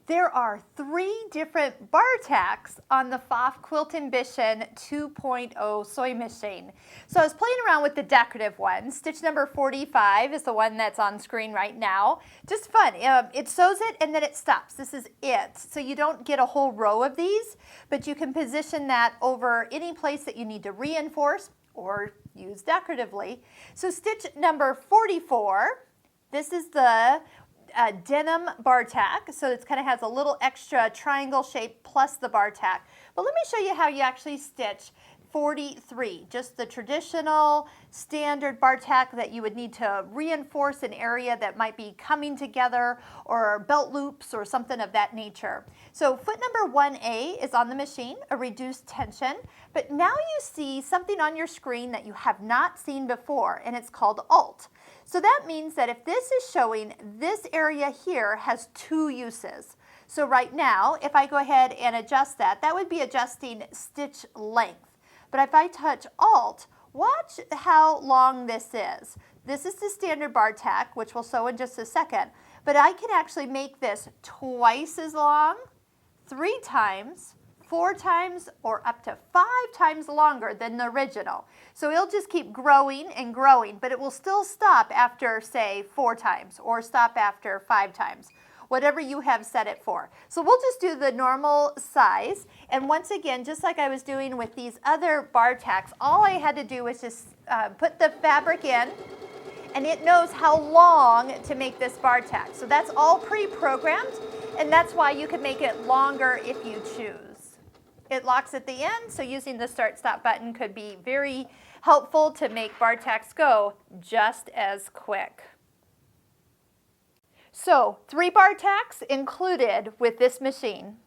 There are 3 different Bartacks on the Pfaff Quilt Ambition 2.0 sewing machine. So I was playing around with the decorative one. Stitch number 45 is the one that's on screen right now. Just fun. It sews it and then it stops. This is it. So you don't get a whole row of these, but you can position that over any place that you need to reinforce or use decoratively. So stitch number 44, this is the denim Bartack, so it kind of has a little extra triangle shape plus the Bartack. But let me show you how you actually stitch 43, just the traditional standard Bartack that you would need to reinforce an area that might be coming together, or belt loops or something of that nature. So foot number 1A is on the machine, a reduced tension, but now you see something on your screen that you have not seen before, and it's called Alt. So that means that if this is showing, this area here has 2 uses. So right now, if I go ahead and adjust that, that would be adjusting stitch length. But if I touch Alt, watch how long this is. This is the standard Bartack, which we'll sew in just a second. But I can actually make this twice as long, 3 times, 4 times, or up to 5 times longer than the original. So it'll just keep growing and growing, but it will still stop after, say, 4 times, or stop after 5 times, whatever you have set it for. So we'll just do the normal size, and once again, just like I was doing with these other Bartacks, all I had to do was just put the fabric in, and it knows how long to make this Bartack. So that's all pre-programmed, and that's why you can make it longer if you choose. It locks at the end, so using the start-stop button could be very helpful to make Bartacks go just as quick. So 3 Bartacks included with this machine.